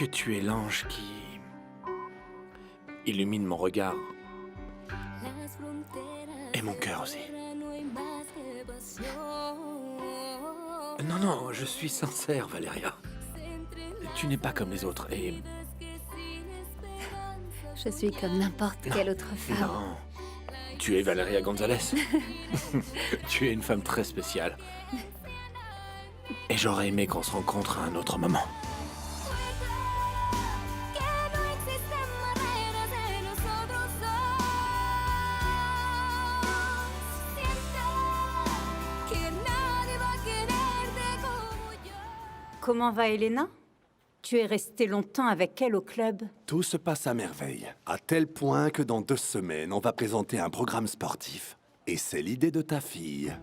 que tu es l'ange qui illumine mon regard et mon cœur aussi. Non, non, je suis sincère, Valeria. Tu n'es pas comme les autres et... Je suis comme n'importe quelle autre femme. Non, tu es Valeria González. Tu es une femme très spéciale. Et j'aurais aimé qu'on se rencontre à un autre moment. Comment va Elena? Tu es resté longtemps avec elle au club. Tout se passe à merveille, à tel point que dans 2 semaines, on va présenter un programme sportif. Et c'est l'idée de ta fille.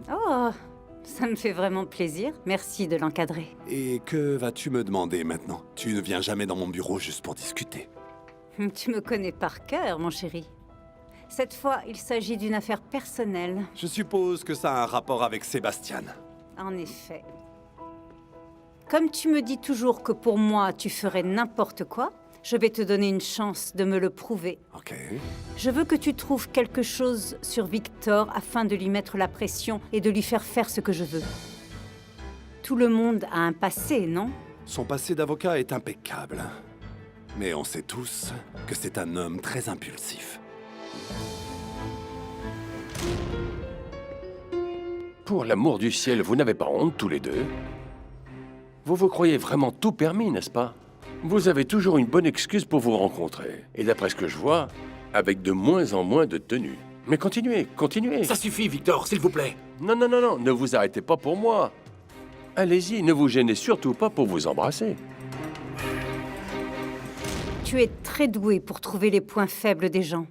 Oh, ça me fait vraiment plaisir. Merci de l'encadrer. Et que vas-tu me demander maintenant? Tu ne viens jamais dans mon bureau juste pour discuter. Tu me connais par cœur, mon chéri. Cette fois, il s'agit d'une affaire personnelle. Je suppose que ça a un rapport avec Sébastien. En effet. Comme tu me dis toujours que pour moi, tu ferais n'importe quoi, je vais te donner une chance de me le prouver. Ok. Je veux que tu trouves quelque chose sur Victor afin de lui mettre la pression et de lui faire ce que je veux. Tout le monde a un passé, non? Son passé d'avocat est impeccable. Mais on sait tous que c'est un homme très impulsif. Pour l'amour du ciel, vous n'avez pas honte tous les deux? Vous vous croyez vraiment tout permis, n'est-ce pas? Vous avez toujours une bonne excuse pour vous rencontrer. Et d'après ce que je vois, avec de moins en moins de tenues. Mais continuez, continuez. Ça suffit, Victor, s'il vous plaît. Non, non, non, non, ne vous arrêtez pas pour moi. Allez-y, ne vous gênez surtout pas pour vous embrasser. Tu es très doué pour trouver les points faibles des gens.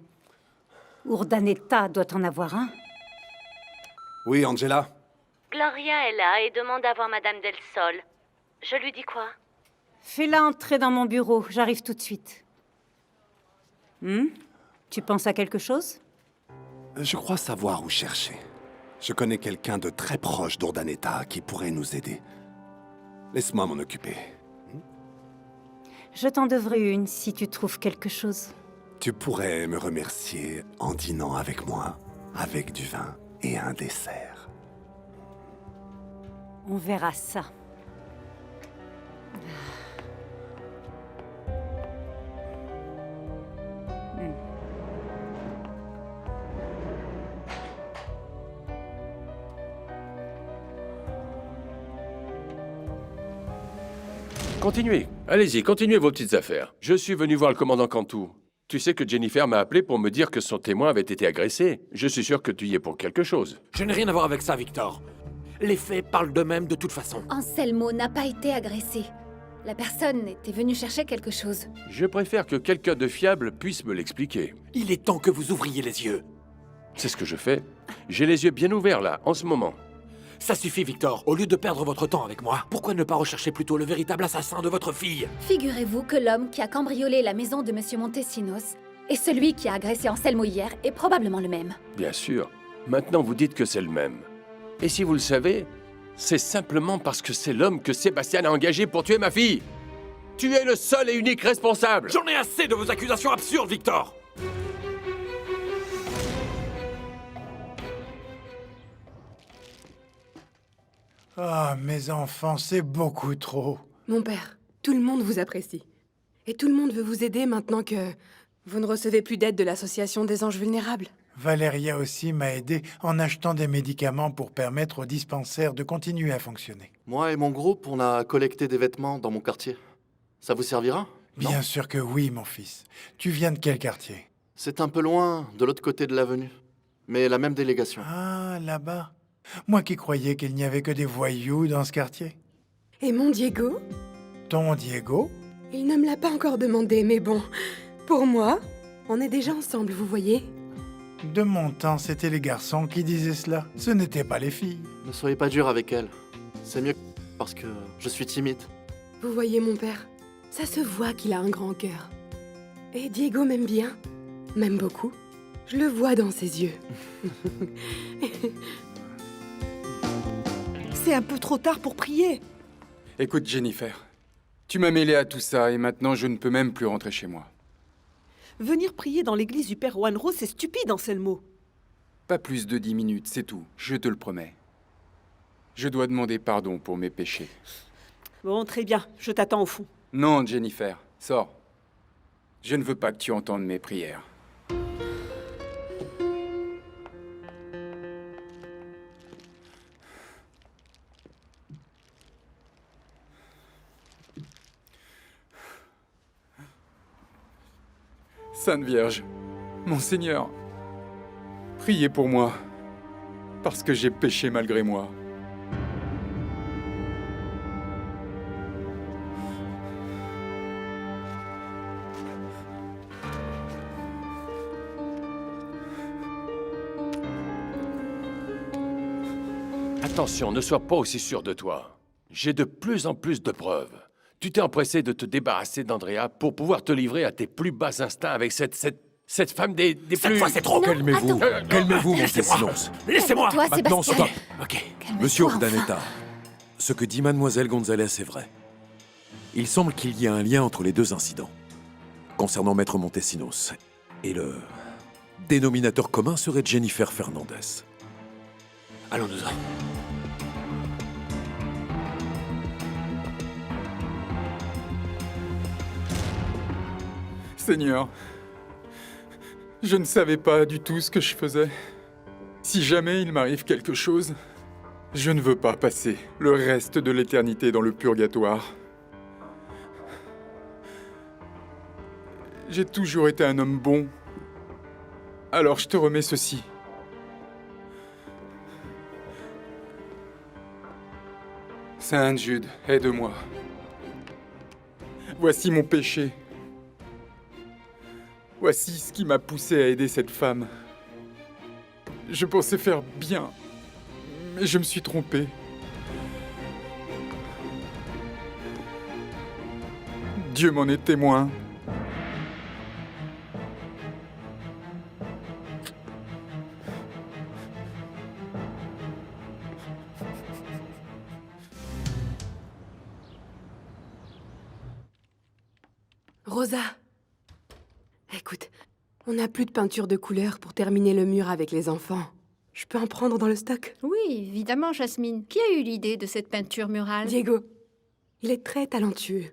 Urdaneta doit en avoir un. Oui, Angela? Gloria est là et demande à voir Madame Del Sol. Je lui dis quoi? Fais-la entrer dans mon bureau, j'arrive tout de suite. Tu penses à quelque chose? Je crois savoir où chercher. Je connais quelqu'un de très proche d'Urdaneta qui pourrait nous aider. Laisse-moi m'en occuper. Je t'en devrais une si tu trouves quelque chose. Tu pourrais me remercier en dînant avec moi, avec du vin et un dessert. On verra ça. Continuez. Allez-y, continuez vos petites affaires. Je suis venu voir le commandant Cantu. Tu sais que Jennifer m'a appelé pour me dire que son témoin avait été agressé. Je suis sûr que tu y es pour quelque chose. Je n'ai rien à voir avec ça, Victor. Les faits parlent d'eux-mêmes de toute façon. Anselmo n'a pas été agressé. La personne était venue chercher quelque chose. Je préfère que quelqu'un de fiable puisse me l'expliquer. Il est temps que vous ouvriez les yeux. C'est ce que je fais. J'ai les yeux bien ouverts là, en ce moment. Ça suffit, Victor. Au lieu de perdre votre temps avec moi, pourquoi ne pas rechercher plutôt le véritable assassin de votre fille? Figurez-vous que l'homme qui a cambriolé la maison de Monsieur Montesinos et celui qui a agressé Anselmo hier est probablement le même. Bien sûr. Maintenant, vous dites que c'est le même. Et si vous le savez, c'est simplement parce que c'est l'homme que Sébastien a engagé pour tuer ma fille. Tu es le seul et unique responsable. J'en ai assez de vos accusations absurdes, Victor! Ah, mes enfants, c'est beaucoup trop. Mon père, tout le monde vous apprécie. Et tout le monde veut vous aider maintenant que vous ne recevez plus d'aide de l'association des anges vulnérables. Valeria aussi m'a aidé en achetant des médicaments pour permettre au dispensaire de continuer à fonctionner. Moi et mon groupe, on a collecté des vêtements dans mon quartier. Ça vous servira? Bien Non. sûr que oui, mon fils. Tu viens de quel quartier? C'est un peu loin, de l'autre côté de l'avenue. Mais la même délégation. Ah, là-bas. Moi qui croyais qu'il n'y avait que des voyous dans ce quartier. Et mon Diego? Ton Diego? Il ne me l'a pas encore demandé, mais bon. Pour moi, on est déjà ensemble, vous voyez? De mon temps, c'était les garçons qui disaient cela. Ce n'étaient pas les filles. Ne soyez pas dur avec elle. C'est mieux parce que je suis timide. Vous voyez, mon père, ça se voit qu'il a un grand cœur. Et Diego m'aime bien, m'aime beaucoup. Je le vois dans ses yeux. C'est un peu trop tard pour prier. Écoute, Jennifer, Tu m'as mêlé à tout ça et maintenant je ne peux même plus rentrer chez moi. Venir prier dans l'église du père Wanro, c'est stupide, Anselmo. Pas plus de 10 minutes, c'est tout, je te le promets. Je dois demander pardon pour mes péchés. Bon, très bien, je t'attends au fond. Non, Jennifer, sors. Je ne veux pas que tu entendes mes prières. Sainte Vierge, mon Seigneur, priez pour moi, parce que j'ai péché malgré moi. Attention, ne sois pas aussi sûr de toi. J'ai de plus en plus de preuves. Tu t'es empressé de te débarrasser d'Andrea pour pouvoir te livrer à tes plus bas instincts avec cette femme des plus... Cette fois, c'est trop. Calmez-vous, calmez-vous, mon Laissez-moi. Sinos. Laissez-moi. Toi, Maintenant, Sébastien. stop. Ok. Monsieur Calme-toi, Urdaneta, ce que dit Mademoiselle Gonzalez est vrai. Il semble qu'il y ait un lien entre les deux incidents. Concernant Maître Montesinos, et le dénominateur commun serait Jennifer Fernandez. Allons-nous-en. Seigneur, je ne savais pas du tout ce que je faisais. Si jamais il m'arrive quelque chose, je ne veux pas passer le reste de l'éternité dans le purgatoire. J'ai toujours été un homme bon. Alors je te remets ceci. Sainte Jude, aide-moi. Voici mon péché. Voici ce qui m'a poussé à aider cette femme. Je pensais faire bien, mais je me suis trompé. Dieu m'en est témoin. Rosa, écoute, on n'a plus de peinture de couleur pour terminer le mur avec les enfants. Je peux en prendre dans le stock? Oui, évidemment, Jasmine. Qui a eu l'idée de cette peinture murale? Diego. Il est très talentueux.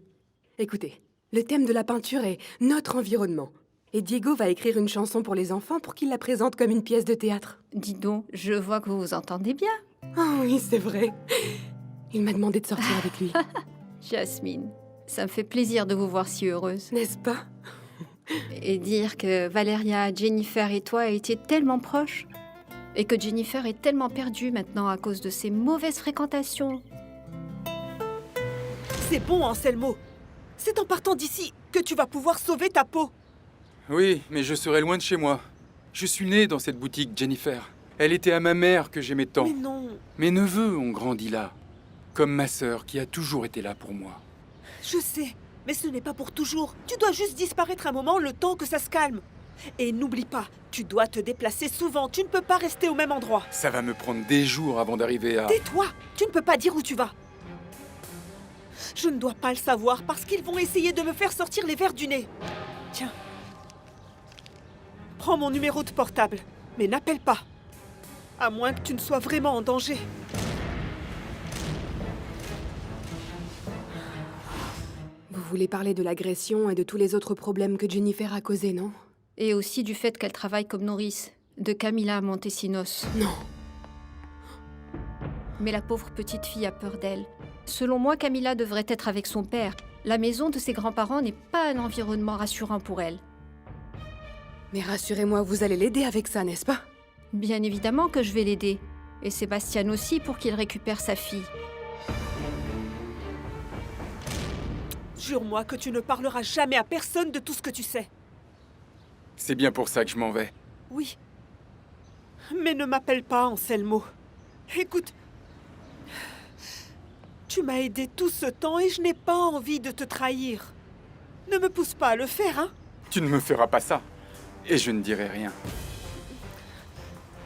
Écoutez, le thème de la peinture est notre environnement. Et Diego va écrire une chanson pour les enfants pour qu'il la présente comme une pièce de théâtre. Dis donc, je vois que vous vous entendez bien. Oh oui, c'est vrai. Il m'a demandé de sortir avec lui. Jasmine, ça me fait plaisir de vous voir si heureuse. N'est-ce pas? Et dire que Valeria, Jennifer et toi étiez tellement proches. Et que Jennifer est tellement perdue maintenant à cause de ses mauvaises fréquentations. C'est bon, Anselmo. C'est en partant d'ici que tu vas pouvoir sauver ta peau. Oui, mais je serai loin de chez moi. Je suis né dans cette boutique, Jennifer. Elle était à ma mère que j'aimais tant. Mais non. Mes neveux ont grandi là. Comme ma sœur qui a toujours été là pour moi. Je sais, mais ce n'est pas pour toujours. Tu dois juste disparaître un moment le temps que ça se calme. Et n'oublie pas, tu dois te déplacer souvent. Tu ne peux pas rester au même endroit. Ça va me prendre des jours avant d'arriver à... Tais-toi. Tu ne peux pas dire où tu vas. Je ne dois pas le savoir parce qu'ils vont essayer de me faire sortir les verres du nez. Tiens. Prends mon numéro de portable, mais n'appelle pas. À moins que tu ne sois vraiment en danger. Vous voulez parler de l'agression et de tous les autres problèmes que Jennifer a causés, non? Et aussi du fait qu'elle travaille comme nourrice de Camilla Montesinos. Non. Mais la pauvre petite fille a peur d'elle. Selon moi, Camilla devrait être avec son père. La maison de ses grands-parents n'est pas un environnement rassurant pour elle. Mais rassurez-moi, vous allez l'aider avec ça, n'est-ce pas? Bien évidemment que je vais l'aider. Et Sébastien aussi pour qu'il récupère sa fille. Jure-moi que tu ne parleras jamais à personne de tout ce que tu sais. C'est bien pour ça que je m'en vais. Oui. Mais ne m'appelle pas, Anselmo. Écoute, tu m'as aidé tout ce temps et je n'ai pas envie de te trahir. Ne me pousse pas à le faire, hein? Tu ne me feras pas ça. Et je ne dirai rien.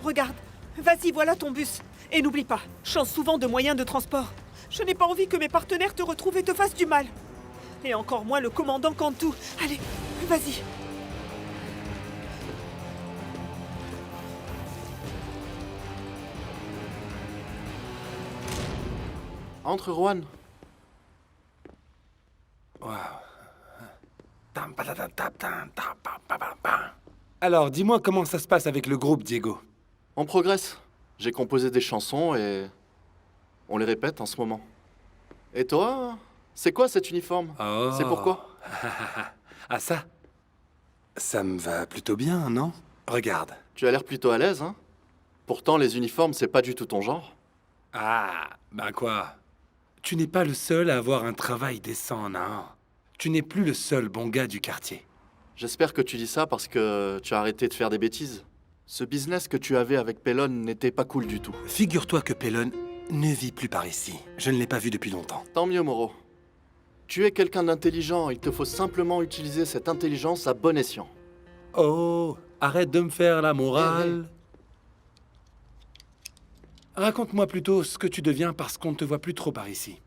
Regarde, vas-y, voilà ton bus. Et n'oublie pas, change souvent de moyens de transport. Je n'ai pas envie que mes partenaires te retrouvent et te fassent du mal. Et encore moins le commandant Cantu. Allez, vas-y. Entre, Juan. Alors, dis-moi comment ça se passe avec le groupe, Diego. On progresse. J'ai composé des chansons et... on les répète en ce moment. Et toi? C'est quoi cet uniforme? C'est pourquoi? Ah ça? Ça me va plutôt bien, non? Regarde. Tu as l'air plutôt à l'aise, hein? Pourtant, les uniformes, c'est pas du tout ton genre. Ah, ben quoi? Tu n'es pas le seul à avoir un travail décent, non? Tu n'es plus le seul bon gars du quartier. J'espère que tu dis ça parce que tu as arrêté de faire des bêtises. Ce business que tu avais avec Pellon n'était pas cool du tout. Figure-toi que Pellon ne vit plus par ici. Je ne l'ai pas vu depuis longtemps. Tant mieux, Moreau. Tu es quelqu'un d'intelligent, il te faut simplement utiliser cette intelligence à bon escient. Oh, arrête de me faire la morale. Raconte-moi plutôt ce que tu deviens parce qu'on ne te voit plus trop par ici.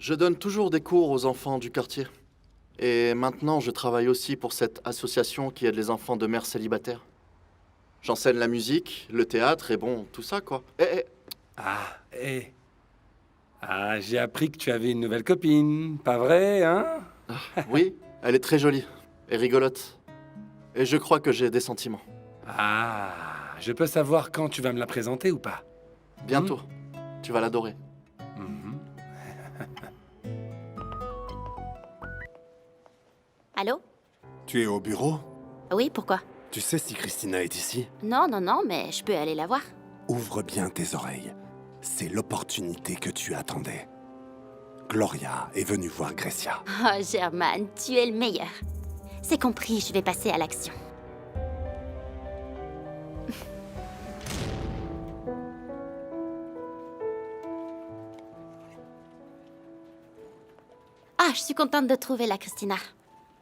Je donne toujours des cours aux enfants du quartier. Et maintenant, je travaille aussi pour cette association qui aide les enfants de mères célibataires. J'enseigne la musique, le théâtre et bon, tout ça, quoi. Ah, j'ai appris que tu avais une nouvelle copine, pas vrai, hein? Oui, elle est très jolie et rigolote. Et je crois que j'ai des sentiments. Ah, je peux savoir quand tu vas me la présenter ou pas? Bientôt. Tu vas l'adorer. Allô? Tu es au bureau? Oui, pourquoi? Tu sais si Christina est ici? Non, mais je peux aller la voir. Ouvre bien tes oreilles. C'est l'opportunité que tu attendais. Gloria est venue voir Grecia. Oh, German, tu es le meilleur. C'est compris, je vais passer à l'action. Ah, je suis contente de trouver la Christina.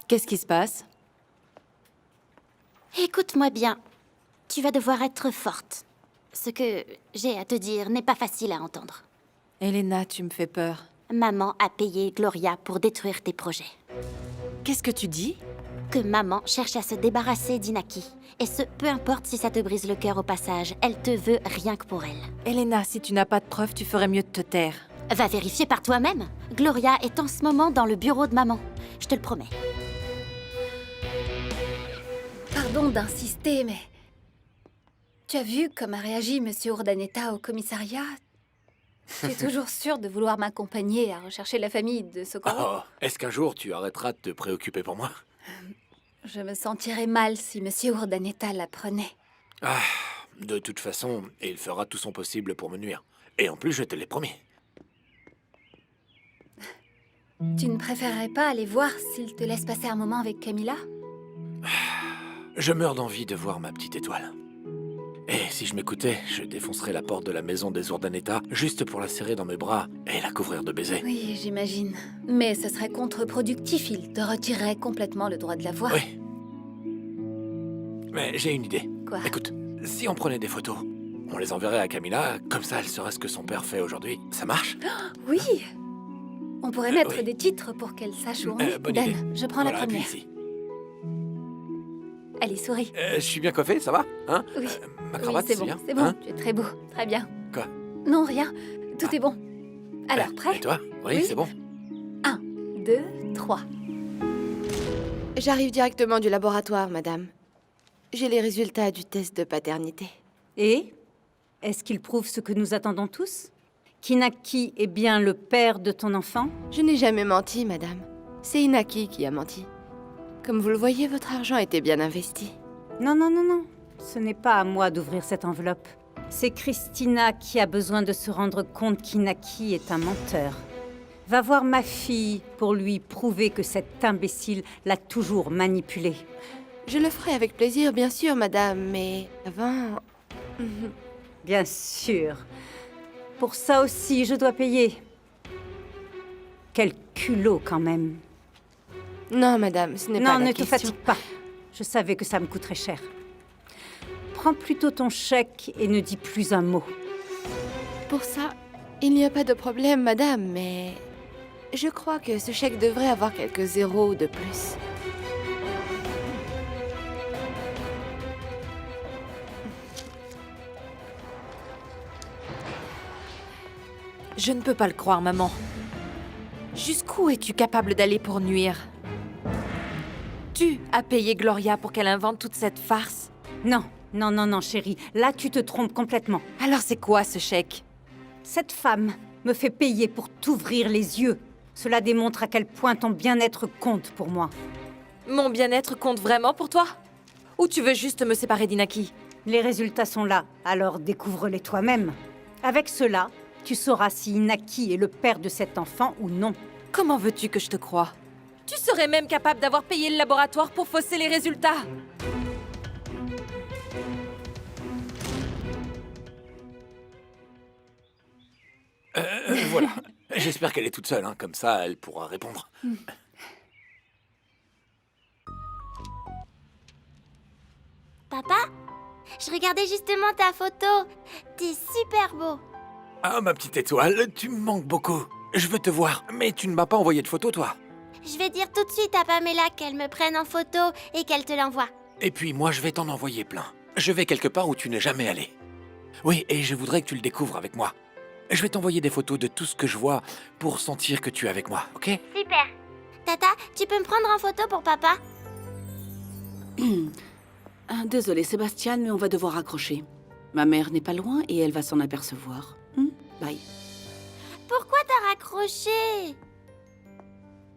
Qu'est-ce qui se passe? Écoute-moi bien. Tu vas devoir être forte. Ce que j'ai à te dire n'est pas facile à entendre. Elena, tu me fais peur. Maman a payé Gloria pour détruire tes projets. Qu'est-ce que tu dis? Que maman cherche à se débarrasser d'Inaki. Et ce, peu importe si ça te brise le cœur au passage, elle te veut rien que pour elle. Elena, si tu n'as pas de preuves, tu ferais mieux de te taire. Va vérifier par toi-même. Gloria est en ce moment dans le bureau de maman. Je te le promets. Pardon d'insister, mais... Tu as vu comme a réagi Monsieur Urdaneta au commissariat? Tu es toujours sûr de vouloir m'accompagner à rechercher la famille de Socorro? Oh, est-ce qu'un jour tu arrêteras de te préoccuper pour moi? Je me sentirais mal si Monsieur Urdaneta l'apprenait. Ah, de toute façon, il fera tout son possible pour me nuire. Et en plus, je te l'ai promis. Tu ne préférerais pas aller voir s'il te laisse passer un moment avec Camilla? Je meurs d'envie de voir ma petite étoile. Et si je m'écoutais, je défoncerais la porte de la maison des Urdaneta juste pour la serrer dans mes bras et la couvrir de baisers. Oui, j'imagine. Mais ce serait contre-productif, il te retirerait complètement le droit de la voir. Oui. Mais j'ai une idée. Quoi? Écoute, si on prenait des photos, on les enverrait à Camilla, comme ça elle saurait ce que son père fait aujourd'hui. Ça marche? Oui. On pourrait mettre oui. des titres pour qu'elle sache où on est. Bonne Dan, idée. je prends Voilà, la première. puis ici. Allez, souris. Je suis bien coiffé, ça va? Hein? Oui. Ma cravate, oui, c'est bon, bien? c'est bon. Hein? Tu es très beau. Très bien. Quoi? Non, rien. Tout est bon. Alors, prêt? Et toi? Oui, c'est bon. 1, 2, 3. J'arrive directement du laboratoire, madame. J'ai les résultats du test de paternité. Et? Est-ce qu'il prouve ce que nous attendons tous? qu'Inaki est bien le père de ton enfant? Je n'ai jamais menti, madame. C'est Inaki qui a menti. Comme vous le voyez, votre argent était bien investi. Non. Ce n'est pas à moi d'ouvrir cette enveloppe. C'est Christina qui a besoin de se rendre compte qu'Inaki est un menteur. Va voir ma fille pour lui prouver que cet imbécile l'a toujours manipulée. Je le ferai avec plaisir, bien sûr, madame, mais avant... Bien sûr. Pour ça aussi, je dois payer. Quel culot, quand même. Non, madame, ce n'est pas la question. Non, ne te fatigue pas. Je savais que ça me coûterait cher. Prends plutôt ton chèque et ne dis plus un mot. Pour ça, il n'y a pas de problème, madame, mais... Je crois que ce chèque devrait avoir quelques zéros de plus. Je ne peux pas le croire, maman. Jusqu'où es-tu capable d'aller pour nuire? Tu as payé Gloria pour qu'elle invente toute cette farce? Non, non, non, non, chérie. Là, tu te trompes complètement. Alors c'est quoi ce chèque? Cette femme me fait payer pour t'ouvrir les yeux. Cela démontre à quel point ton bien-être compte pour moi. Mon bien-être compte vraiment pour toi? Ou tu veux juste me séparer d'Inaki? Les résultats sont là, alors découvre-les toi-même. Avec cela, tu sauras si Inaki est le père de cet enfant ou non. Comment veux-tu que je te croie? Tu serais même capable d'avoir payé le laboratoire pour fausser les résultats. Voilà. J'espère qu'elle est toute seule, hein. Comme ça, elle pourra répondre. Papa, je regardais justement ta photo. T'es super beau. Ah, ma petite étoile, tu me manques beaucoup. Je veux te voir, mais tu ne m'as pas envoyé de photo, toi. Je vais dire tout de suite à Pamela qu'elle me prenne en photo et qu'elle te l'envoie. Et puis moi, je vais t'en envoyer plein. Je vais quelque part où tu n'es jamais allé. Oui, et je voudrais que tu le découvres avec moi. Je vais t'envoyer des photos de tout ce que je vois pour sentir que tu es avec moi, ok? Super. Tata, tu peux me prendre en photo pour papa? Désolée, Sébastien, mais on va devoir raccrocher. Ma mère n'est pas loin et elle va s'en apercevoir. Bye. Pourquoi t'as raccroché?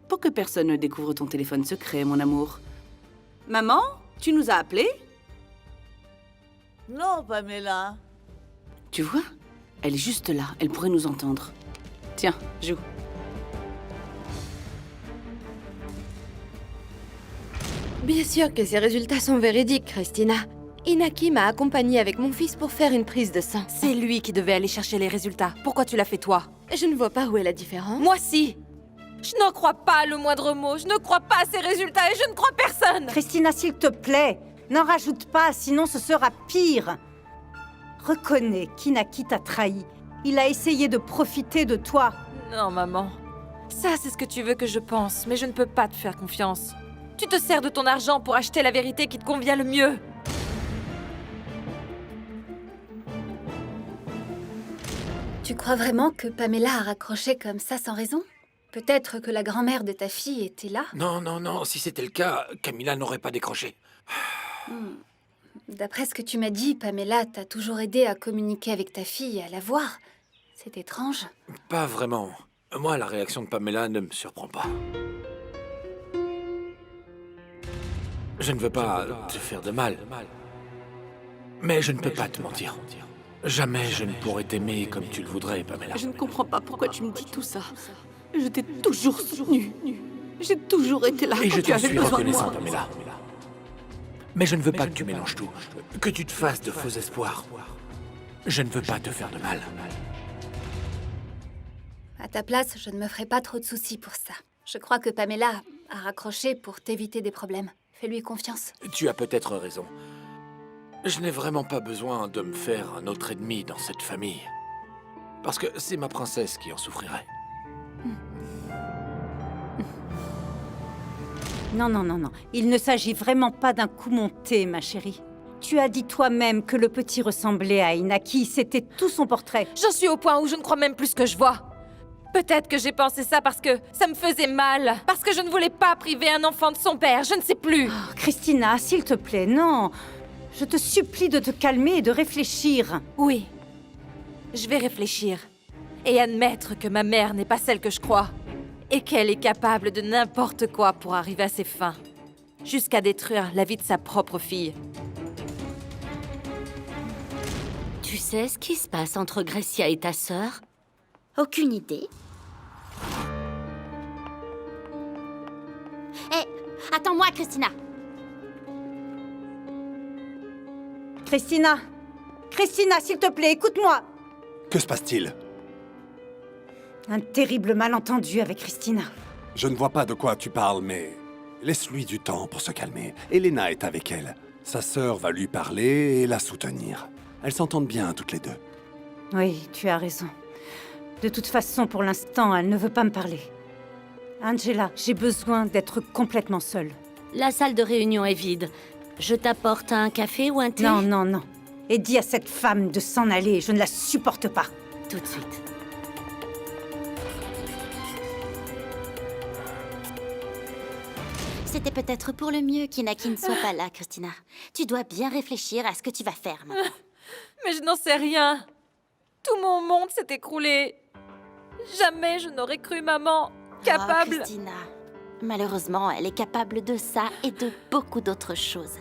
Pour que personne ne découvre ton téléphone secret, mon amour. Maman, tu nous as appelés? Non, Pamela. Tu vois? Elle est juste là, elle pourrait nous entendre. Tiens, joue. Bien sûr que ces résultats sont véridiques, Christina. Inaki m'a accompagnée avec mon fils pour faire une prise de sang. C'est lui qui devait aller chercher les résultats. Pourquoi tu l'as fait toi? Je ne vois pas où est la différence. Moi si! Je n'en crois pas le moindre mot. Je ne crois pas à ces résultats et je ne crois personne! Christina, s'il te plaît, n'en rajoute pas, sinon ce sera pire. Reconnais qu'Inaki t'a trahi. Il a essayé de profiter de toi. Non, maman. Ça, c'est ce que tu veux que je pense, mais je ne peux pas te faire confiance. Tu te sers de ton argent pour acheter la vérité qui te convient le mieux. Tu crois vraiment que Pamela a raccroché comme ça sans raison? Peut-être que la grand-mère de ta fille était là? Non, non, non, si c'était le cas, Camilla n'aurait pas décroché. D'après ce que tu m'as dit, Pamela t'a toujours aidé à communiquer avec ta fille et à la voir. C'est étrange. Pas vraiment. Moi, la réaction de Pamela ne me surprend pas. Je ne veux pas te faire de mal. Mais je ne peux pas te mentir. Jamais je ne pourrais t'aimer comme tu le voudrais, Pamela. Je ne comprends pas pourquoi tu me dis tout ça. Je t'ai toujours soutenue. J'ai toujours été là Et quand je tu t'en avais suis besoin de reconnaissant, moi. Pamela. Mais je ne veux pas que tu mélanges tout, que tu te fasses de faux espoirs. Je ne veux pas te faire de mal. À ta place, je ne me ferai pas trop de soucis pour ça. Je crois que Pamela a raccroché pour t'éviter des problèmes. Fais-lui confiance. Tu as peut-être raison. Je n'ai vraiment pas besoin de me faire un autre ennemi dans cette famille. Parce que c'est ma princesse qui en souffrirait. Non, non, non, non. Il ne s'agit vraiment pas d'un coup monté, ma chérie. Tu as dit toi-même que le petit ressemblait à Inaki. C'était tout son portrait. J'en suis au point où je ne crois même plus ce que je vois. Peut-être que j'ai pensé ça parce que ça me faisait mal. Parce que je ne voulais pas priver un enfant de son père. Je ne sais plus. Oh, Christina, s'il te plaît, non. Je te supplie de te calmer et de réfléchir. Oui. Je vais réfléchir. Et admettre que ma mère n'est pas celle que je crois. Et qu'elle est capable de n'importe quoi pour arriver à ses fins. Jusqu'à détruire la vie de sa propre fille. Tu sais ce qui se passe entre Gracia et ta sœur? Aucune idée. Hé, attends-moi, Christina. Christina! Christina, s'il te plaît, écoute-moi! Que se passe-t-il? Un terrible malentendu avec Christina. Je ne vois pas de quoi tu parles, mais laisse-lui du temps pour se calmer. Elena est avec elle. Sa sœur va lui parler et la soutenir. Elles s'entendent bien toutes les deux. Oui, tu as raison. De toute façon, pour l'instant, elle ne veut pas me parler. Angela, j'ai besoin d'être complètement seule. La salle de réunion est vide. Je t'apporte un café ou un thé? Non, non, non. Et dis à cette femme de s'en aller, je ne la supporte pas. Tout de suite. C'était peut-être pour le mieux qu'Inaki ne soit pas là, Christina. Tu dois bien réfléchir à ce que tu vas faire maintenant. Mais je n'en sais rien. Tout mon monde s'est écroulé. Jamais je n'aurais cru maman capable... Oh, Christina. Malheureusement, elle est capable de ça et de beaucoup d'autres choses.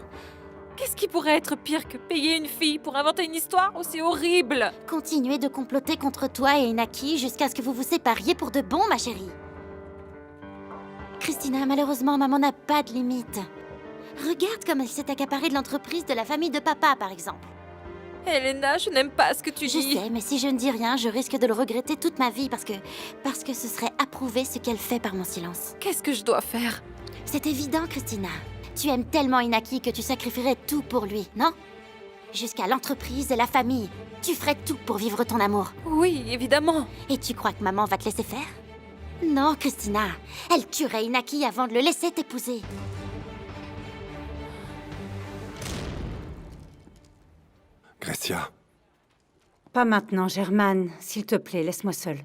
Qu'est-ce qui pourrait être pire que payer une fille pour inventer une histoire aussi horrible? Continuez de comploter contre toi et Inaki jusqu'à ce que vous vous sépariez pour de bon, ma chérie. Christina, malheureusement, maman n'a pas de limite. Regarde comme elle s'est accaparée de l'entreprise de la famille de papa, par exemple. Elena, je n'aime pas ce que tu dis. Je sais, mais si je ne dis rien, je risque de le regretter toute ma vie parce que ce serait approuver ce qu'elle fait par mon silence. Qu'est-ce que je dois faire? C'est évident, Christina. Tu aimes tellement Inaki que tu sacrifierais tout pour lui, non? Jusqu'à l'entreprise et la famille. Tu ferais tout pour vivre ton amour. Oui, évidemment. Et tu crois que maman va te laisser faire? Non, Christina. Elle tuerait Inaki avant de le laisser t'épouser. Gressia. Pas maintenant, Germaine. S'il te plaît, laisse-moi seule.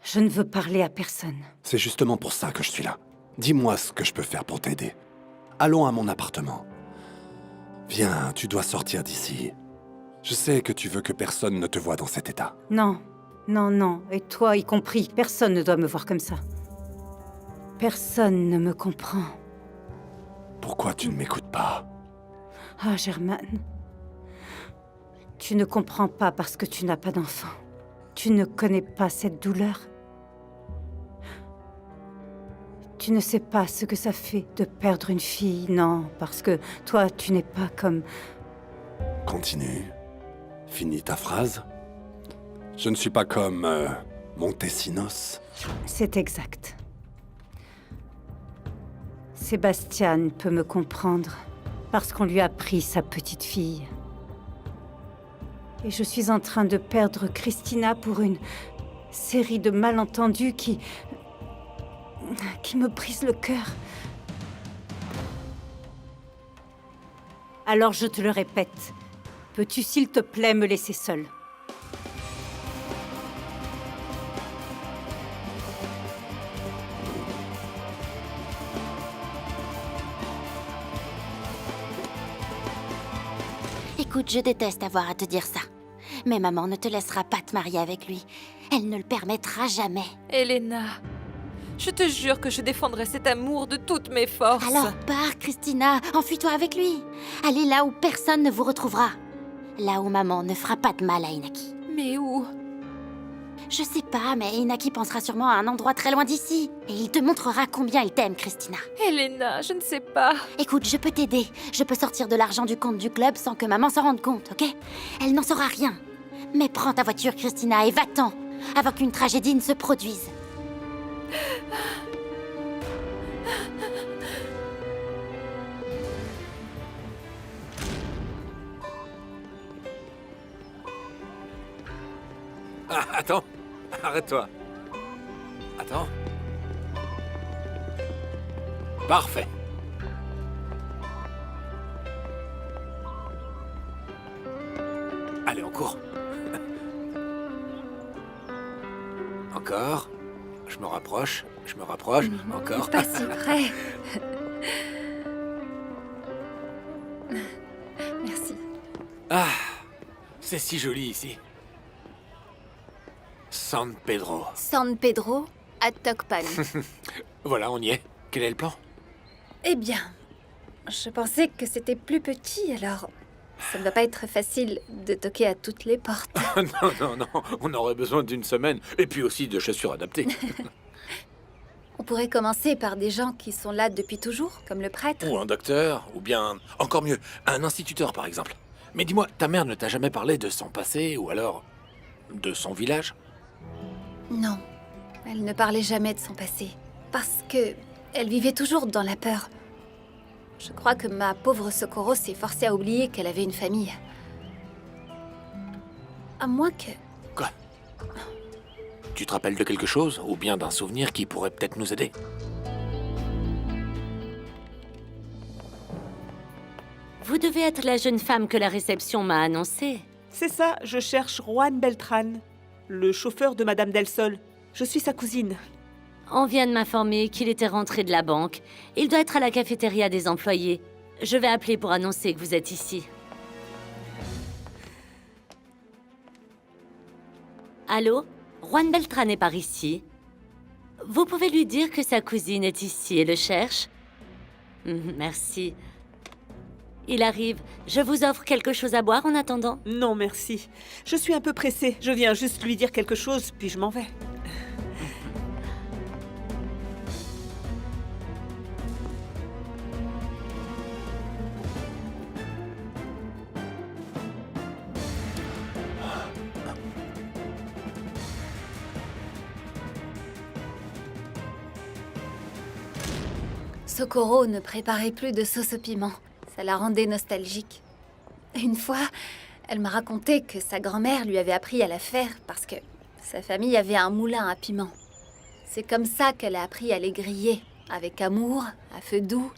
Je ne veux parler à personne. C'est justement pour ça que je suis là. Dis-moi ce que je peux faire pour t'aider. Allons à mon appartement. Viens, tu dois sortir d'ici. Je sais que tu veux que personne ne te voie dans cet état. Non, non, non. Et toi y compris. Personne ne doit me voir comme ça. Personne ne me comprend. Pourquoi tu ne m'écoutes pas? Ah, Germaine. Tu ne comprends pas parce que tu n'as pas d'enfant. Tu ne connais pas cette douleur. Tu ne sais pas ce que ça fait de perdre une fille, non, parce que toi, tu n'es pas comme... Continue. Finis ta phrase. Je ne suis pas comme... Montesinos. C'est exact. Sébastien peut me comprendre, parce qu'on lui a pris sa petite fille. Et je suis en train de perdre Christina pour une série de malentendus qui me brisent le cœur. Alors je te le répète, peux-tu s'il te plaît me laisser seule? Écoute, je déteste avoir à te dire ça. Mais maman ne te laissera pas te marier avec lui. Elle ne le permettra jamais. Elena, je te jure que je défendrai cet amour de toutes mes forces. Alors pars, Christina. Enfuis-toi avec lui. Allez là où personne ne vous retrouvera. Là où maman ne fera pas de mal à Inaki. Mais où? Je sais pas, mais Inaki pensera sûrement à un endroit très loin d'ici. Et il te montrera combien il t'aime, Christina. Elena, je ne sais pas. Écoute, je peux t'aider. Je peux sortir de l'argent du compte du club sans que maman s'en rende compte, ok? Elle n'en saura rien. Mais prends ta voiture, Christina, et va-t'en, avant qu'une tragédie ne se produise. Ah, attends, arrête-toi. Attends. Parfait. Allez, on court. Encore. Je me rapproche, encore. Pas si près. Merci. Ah, c'est si joli ici. San Pedro. San Pedro à Tocpan. Voilà, on y est. Quel est le plan? Eh bien, je pensais que c'était plus petit, alors ça ne va pas être facile de toquer à toutes les portes. Non, non, non. On aurait besoin d'une semaine. Et puis aussi de chaussures adaptées. On pourrait commencer par des gens qui sont là depuis toujours, comme le prêtre. Ou un docteur, ou bien, encore mieux, un instituteur par exemple. Mais dis-moi, ta mère ne t'a jamais parlé de son passé, ou alors de son village? Non, elle ne parlait jamais de son passé, parce que elle vivait toujours dans la peur. Je crois que ma pauvre Socorro s'est forcée à oublier qu'elle avait une famille. À moins que... Quoi? Tu te rappelles de quelque chose, ou bien d'un souvenir qui pourrait peut-être nous aider? Vous devez être la jeune femme que la réception m'a annoncée. C'est ça, je cherche Juan Beltran, le chauffeur de Madame Del Sol. Je suis sa cousine. On vient de m'informer qu'il était rentré de la banque. Il doit être à la cafétéria des employés. Je vais appeler pour annoncer que vous êtes ici. Allô? Juan Beltran est par ici. Vous pouvez lui dire que sa cousine est ici et le cherche? Merci. Il arrive. Je vous offre quelque chose à boire en attendant? Non, merci. Je suis un peu pressée. Je viens juste lui dire quelque chose, puis je m'en vais. Socorro ne préparait plus de sauce au piment. Ça la rendait nostalgique. Une fois, elle m'a raconté que sa grand-mère lui avait appris à la faire parce que sa famille avait un moulin à piment. C'est comme ça qu'elle a appris à les griller, avec amour, à feu doux,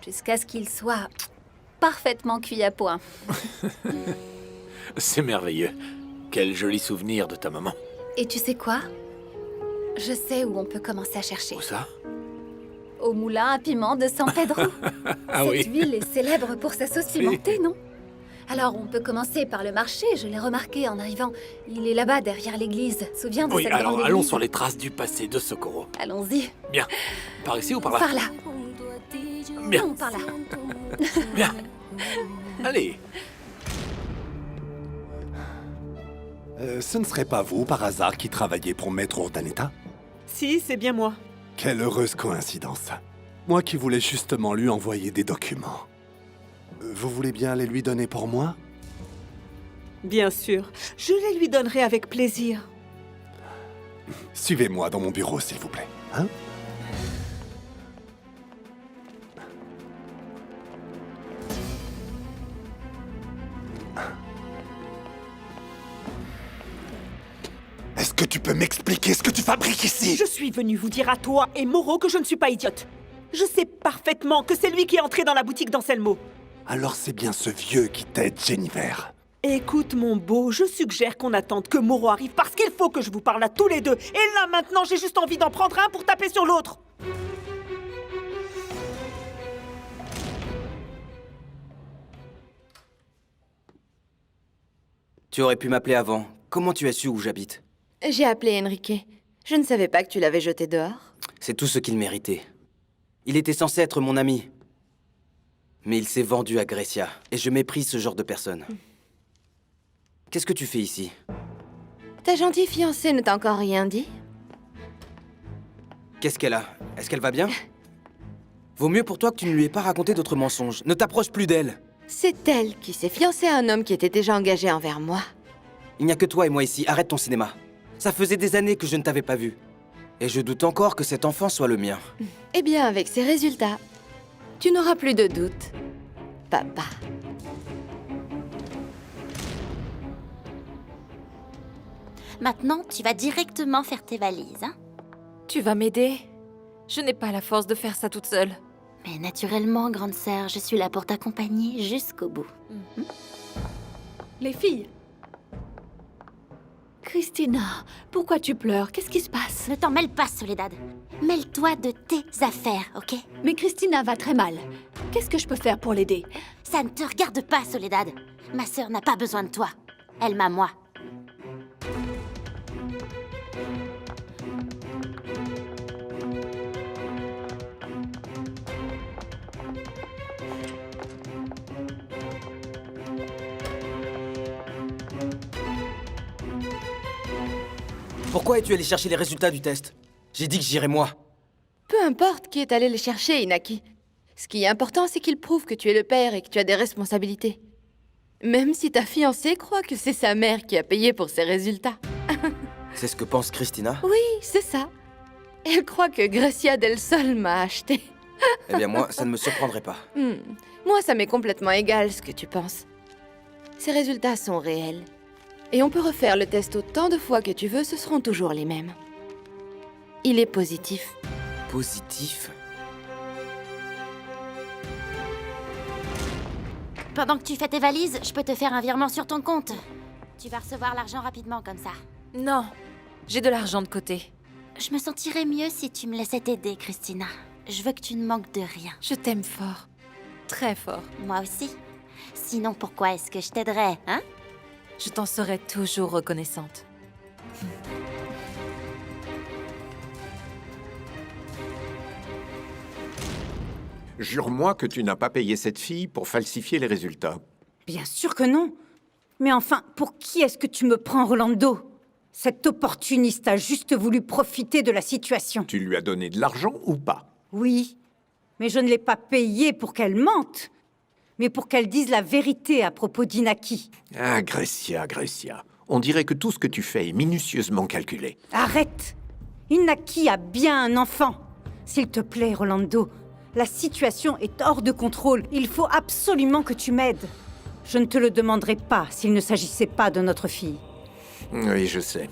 jusqu'à ce qu'ils soient parfaitement cuits à point. C'est merveilleux. Quel joli souvenir de ta maman. Et tu sais quoi? Je sais où on peut commencer à chercher. Où ça? Au moulin à piment de San Pedro. Ah Cette oui. ville est célèbre pour sa sauce pimentée, non? Alors, on peut commencer par le marché, je l'ai remarqué en arrivant. Il est là-bas, derrière l'église. Souviens de Oui, cette alors grande allons église? sur les traces du passé de Socorro. Allons-y. Bien. Par ici ou par là? Par là. Bien. Non, par là. Bien. Allez. Ce ne serait pas vous, par hasard, qui travaillez pour Maître Urdaneta? Si, c'est bien moi. Quelle heureuse coïncidence. Moi qui voulais justement lui envoyer des documents. Vous voulez bien les lui donner pour moi? Bien sûr. Je les lui donnerai avec plaisir. Suivez-moi dans mon bureau, s'il vous plaît. Hein? Est-ce que tu peux m'expliquer ce que tu fabriques ici? Je suis venue vous dire à toi et Moreau que je ne suis pas idiote. Je sais parfaitement que c'est lui qui est entré dans la boutique d'Anselmo. Alors c'est bien ce vieux qui t'aide, Jennifer. Écoute, mon beau, je suggère qu'on attende que Moreau arrive parce qu'il faut que je vous parle à tous les deux. Et là, maintenant, j'ai juste envie d'en prendre un pour taper sur l'autre. Tu aurais pu m'appeler avant. Comment tu as su où j'habite? J'ai appelé Enrique. Je ne savais pas que tu l'avais jeté dehors. C'est tout ce qu'il méritait. Il était censé être mon ami. Mais il s'est vendu à Grecia. Et je méprise ce genre de personne. Qu'est-ce que tu fais ici? Ta gentille fiancée ne t'a encore rien dit? Qu'est-ce qu'elle a? Est-ce qu'elle va bien? Vaut mieux pour toi que tu ne lui aies pas raconté d'autres mensonges. Ne t'approche plus d'elle. C'est elle qui s'est fiancée à un homme qui était déjà engagé envers moi. Il n'y a que toi et moi ici. Arrête ton cinéma. Ça faisait des années que je ne t'avais pas vu. Et je doute encore que cet enfant soit le mien. Eh bien, avec ces résultats, tu n'auras plus de doute, papa. Maintenant, tu vas directement faire tes valises, hein? Tu vas m'aider? Je n'ai pas la force de faire ça toute seule. Mais naturellement, grande sœur, je suis là pour t'accompagner jusqu'au bout. Les filles. Christina, pourquoi tu pleures? Qu'est-ce qui se passe? Ne t'en mêle pas, Soledad. Mêle-toi de tes affaires, ok? Mais Christina va très mal. Qu'est-ce que je peux faire pour l'aider? Ça ne te regarde pas, Soledad. Ma sœur n'a pas besoin de toi. Elle m'a moi. Pourquoi es-tu allé chercher les résultats du test? J'ai dit que j'irais moi. Peu importe qui est allé les chercher, Inaki. Ce qui est important, c'est qu'il prouve que tu es le père et que tu as des responsabilités. Même si ta fiancée croit que c'est sa mère qui a payé pour ses résultats. C'est ce que pense Christina? Oui, c'est ça. Elle croit que Grecia del Sol m'a acheté. Eh bien moi, ça ne me surprendrait pas. Moi, ça m'est complètement égal ce que tu penses. Ces résultats sont réels. Et on peut refaire le test autant de fois que tu veux, ce seront toujours les mêmes. Il est positif. Positif? Pendant que tu fais tes valises, je peux te faire un virement sur ton compte. Tu vas recevoir l'argent rapidement comme ça. Non, j'ai de l'argent de côté. Je me sentirais mieux si tu me laissais t'aider, Christina. Je veux que tu ne manques de rien. Je t'aime fort. Très fort. Moi aussi. Sinon, pourquoi est-ce que je t'aiderais, hein? Je t'en serai toujours reconnaissante. Jure-moi que tu n'as pas payé cette fille pour falsifier les résultats. Bien sûr que non. Mais enfin, pour qui est-ce que tu me prends, Rolando? Cet opportuniste a juste voulu profiter de la situation. Tu lui as donné de l'argent ou pas? Oui, mais je ne l'ai pas payée pour qu'elle mente, mais pour qu'elle dise la vérité à propos d'Inaki. Ah, Grecia, Grecia. On dirait que tout ce que tu fais est minutieusement calculé. Arrête! Inaki a bien un enfant. S'il te plaît, Rolando, la situation est hors de contrôle. Il faut absolument que tu m'aides. Je ne te le demanderai pas s'il ne s'agissait pas de notre fille. Oui, je sais.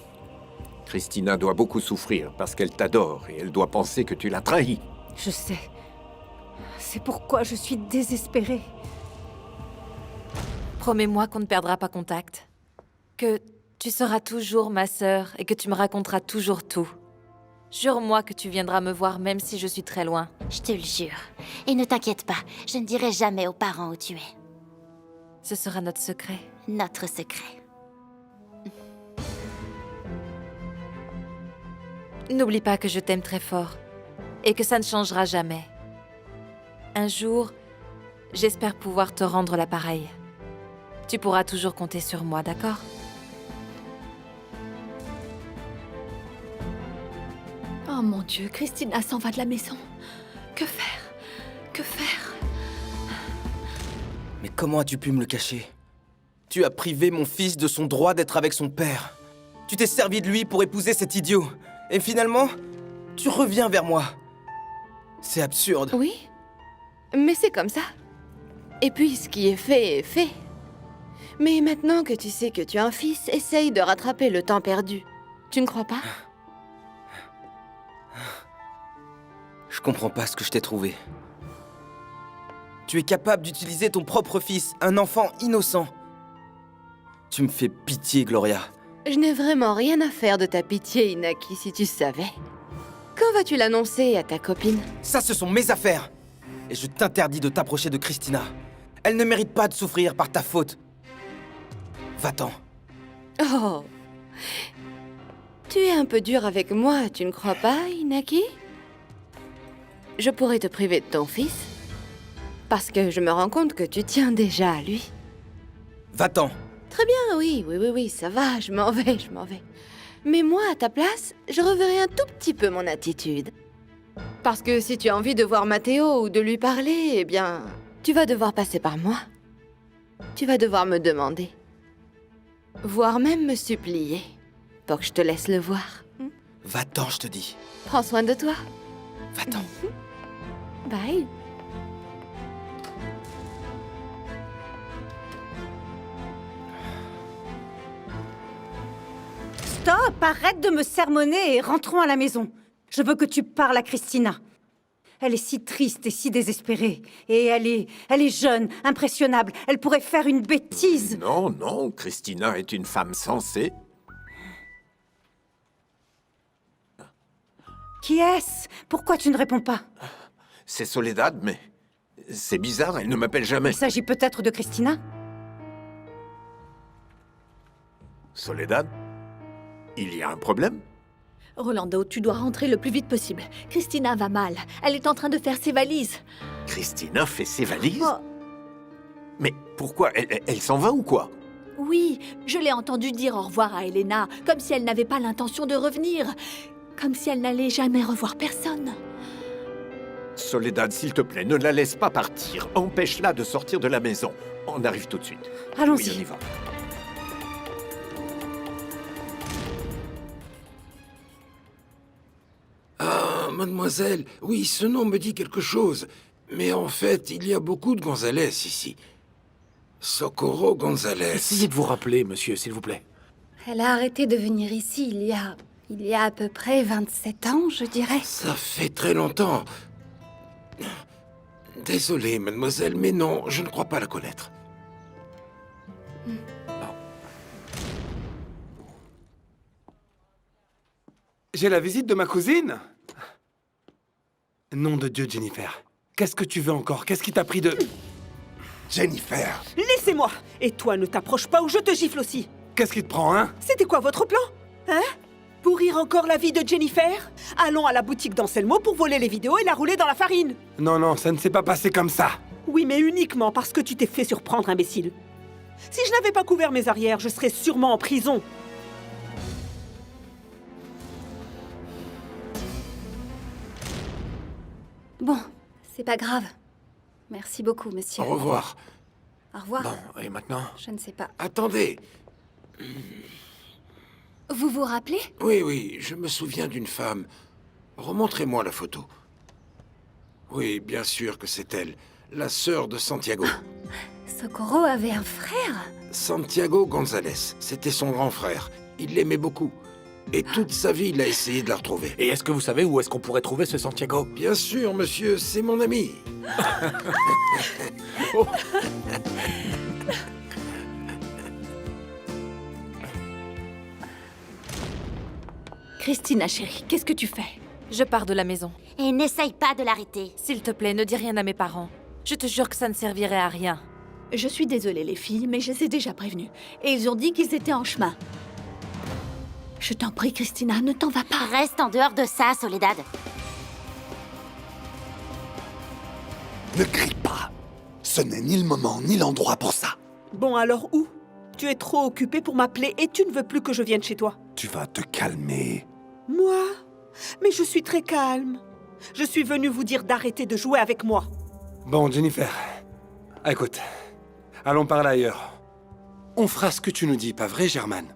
Christina doit beaucoup souffrir parce qu'elle t'adore et elle doit penser que tu l'as trahie. Je sais. C'est pourquoi je suis désespérée. Promets-moi qu'on ne perdra pas contact. Que tu seras toujours ma sœur et que tu me raconteras toujours tout. Jure-moi que tu viendras me voir même si je suis très loin. Je te le jure. Et ne t'inquiète pas, je ne dirai jamais aux parents où tu es. Ce sera notre secret. Notre secret. N'oublie pas que je t'aime très fort et que ça ne changera jamais. Un jour, j'espère pouvoir te rendre l'appareil. Tu pourras toujours compter sur moi, d'accord? Oh mon Dieu, Christina s'en va de la maison. Que faire? Que faire? Mais comment as-tu pu me le cacher? Tu as privé mon fils de son droit d'être avec son père. Tu t'es servi de lui pour épouser cet idiot. Et finalement, tu reviens vers moi. C'est absurde. Oui, mais c'est comme ça. Et puis, ce qui est fait est fait. Mais maintenant que tu sais que tu as un fils, essaye de rattraper le temps perdu. Tu ne crois pas? Je comprends pas ce que je t'ai trouvé. Tu es capable d'utiliser ton propre fils, un enfant innocent. Tu me fais pitié, Gloria. Je n'ai vraiment rien à faire de ta pitié, Inaki, si tu savais. Quand vas-tu l'annoncer à ta copine? Ça, ce sont mes affaires. Et je t'interdis de t'approcher de Christina. Elle ne mérite pas de souffrir par ta faute. Va-t'en. Oh. Tu es un peu dur avec moi, tu ne crois pas, Inaki? Je pourrais te priver de ton fils. Parce que je me rends compte que tu tiens déjà à lui. Va-t'en. Très bien, oui, ça va, je m'en vais. Mais moi, à ta place, je reverrai un tout petit peu mon attitude. Parce que si tu as envie de voir Matteo ou de lui parler, eh bien, tu vas devoir passer par moi. Tu vas devoir me demander. Voire même me supplier. Pour que je te laisse le voir. Va-t'en, je te dis. Prends soin de toi. Va-t'en. Bye. Stop! Arrête de me sermonner et rentrons à la maison. Je veux que tu parles à Christina. Elle est si triste et si désespérée. Et elle est jeune, impressionnable. Elle pourrait faire une bêtise. Non, non, Christina est une femme sensée. Qui est-ce? Pourquoi tu ne réponds pas? C'est Soledad, mais c'est bizarre, elle ne m'appelle jamais. Il s'agit peut-être de Christina? Soledad? Il y a un problème? Rolando, tu dois rentrer le plus vite possible. Christina va mal. Elle est en train de faire ses valises. Christina fait ses valises? Oh. Mais pourquoi? Elle s'en va ou quoi? Oui, je l'ai entendu dire au revoir à Elena, comme si elle n'avait pas l'intention de revenir. Comme si elle n'allait jamais revoir personne. Soledad, s'il te plaît, ne la laisse pas partir. Empêche-la de sortir de la maison. On arrive tout de suite. Allons-y. Oui, on y va. Ah, mademoiselle, oui, ce nom me dit quelque chose. Mais en fait, il y a beaucoup de Gonzalez ici. Socorro Gonzalez. Essayez de vous rappeler, monsieur, s'il vous plaît. Elle a arrêté de venir ici il y a à peu près 27 ans, je dirais. Ça fait très longtemps. Désolé, mademoiselle, mais non, je ne crois pas la connaître. J'ai la visite de ma cousine. Nom de Dieu, Jennifer. Qu'est-ce que tu veux encore? Qu'est-ce qui t'a pris de... Jennifer! Laissez-moi! Et toi, ne t'approche pas ou je te gifle aussi! Qu'est-ce qui te prend, hein? C'était quoi votre plan? Hein? Pourrir encore la vie de Jennifer? Allons à la boutique d'Anselmo pour voler les vidéos et la rouler dans la farine! Non, non, ça ne s'est pas passé comme ça. Oui, mais uniquement parce que tu t'es fait surprendre, imbécile. Si je n'avais pas couvert mes arrières, je serais sûrement en prison. Bon, c'est pas grave. Merci beaucoup, monsieur. Au revoir. Au revoir. Bon, et maintenant? Je ne sais pas. Attendez. Vous vous rappelez? Oui, oui, je me souviens d'une femme. Remontrez-moi la photo. Oui, bien sûr que c'est elle, la sœur de Santiago. Socorro avait un frère? Santiago González, c'était son grand frère. Il l'aimait beaucoup. Et toute sa vie, il a essayé de la retrouver. Et est-ce que vous savez où est-ce qu'on pourrait trouver ce Santiago? Bien sûr, monsieur, c'est mon ami. Oh. Christina, chérie, qu'est-ce que tu fais? Je pars de la maison. Et n'essaye pas de l'arrêter. S'il te plaît, ne dis rien à mes parents. Je te jure que ça ne servirait à rien. Je suis désolée, les filles, mais je les ai déjà prévenus. Et ils ont dit qu'ils étaient en chemin. Je t'en prie, Christina, ne t'en vas pas. Reste en dehors de ça, Soledad. Ne crie pas. Ce n'est ni le moment ni l'endroit pour ça. Bon, alors où? Tu es trop occupé pour m'appeler et tu ne veux plus que je vienne chez toi. Tu vas te calmer. Moi? Mais je suis très calme. Je suis venue vous dire d'arrêter de jouer avec moi. Bon, Jennifer, écoute, allons parler ailleurs. On fera ce que tu nous dis, pas vrai, Germaine?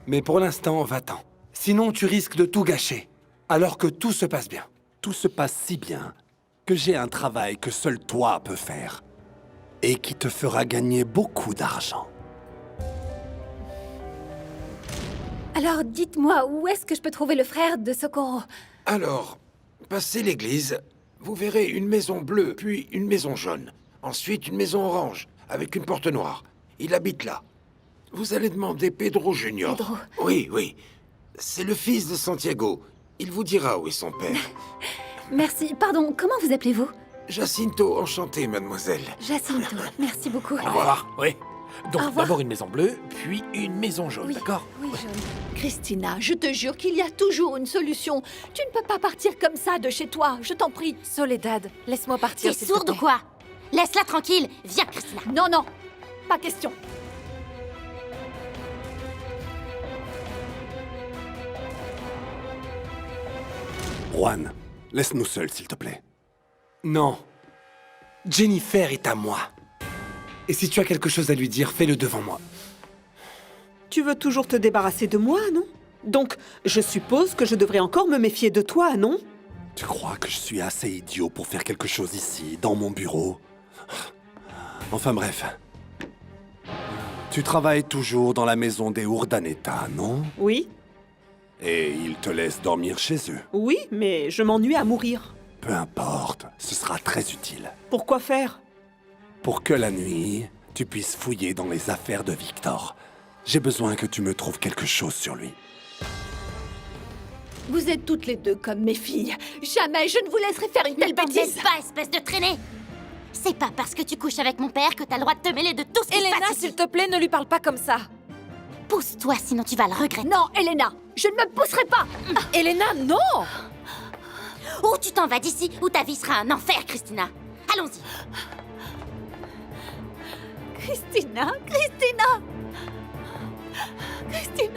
Mais pour l'instant, va-t'en. Sinon, tu risques de tout gâcher, alors que tout se passe bien. Tout se passe si bien que j'ai un travail que seul toi peux faire et qui te fera gagner beaucoup d'argent. Alors, dites-moi, où est-ce que je peux trouver le frère de Socorro? Alors, passez l'église, vous verrez une maison bleue, puis une maison jaune. Ensuite, une maison orange, avec une porte noire. Il habite là. Vous allez demander Pedro Junior. Pedro. Oui, oui. C'est le fils de Santiago. Il vous dira où est son père. Merci. Pardon, comment vous appelez-vous? Jacinto, enchanté, mademoiselle. Jacinto. Merci beaucoup. Au revoir. Oui. Donc, Au revoir. d'abord une maison bleue, puis une maison jaune, Oui. d'accord? Oui, jaune. Christina, je te jure qu'il y a toujours une solution. Tu ne peux pas partir comme ça de chez toi, je t'en prie. Soledad, laisse-moi partir, T'es s'il te sourde ou plaît. quoi? Laisse-la tranquille. Viens, Christina. Non, non, pas question. Juan, laisse-nous seuls, s'il te plaît. Non. Jennifer est à moi. Et si tu as quelque chose à lui dire, fais-le devant moi. Tu veux toujours te débarrasser de moi, non? Donc, je suppose que je devrais encore me méfier de toi, non? Tu crois que je suis assez idiot pour faire quelque chose ici, dans mon bureau? Enfin bref. Tu travailles toujours dans la maison des Urdaneta, non? Oui. Et ils te laissent dormir chez eux. Oui, mais je m'ennuie à mourir. Peu importe, ce sera très utile. Pourquoi faire? Pour que la nuit, tu puisses fouiller dans les affaires de Victor. J'ai besoin que tu me trouves quelque chose sur lui. Vous êtes toutes les deux comme mes filles. Jamais je ne vous laisserai faire une telle bêtise. T'embête pas, espèce de traînée. C'est pas parce que tu couches avec mon père que t'as le droit de te mêler de tout ce qui se Elena, passe ici. s'il te plaît, ne lui parle pas comme ça. Pousse-toi, sinon tu vas le regretter. Non, Elena, je ne me pousserai pas. Elena, non! Ou tu t'en vas d'ici, ou ta vie sera un enfer, Christina. Allons-y. Christina, Christina. Christina.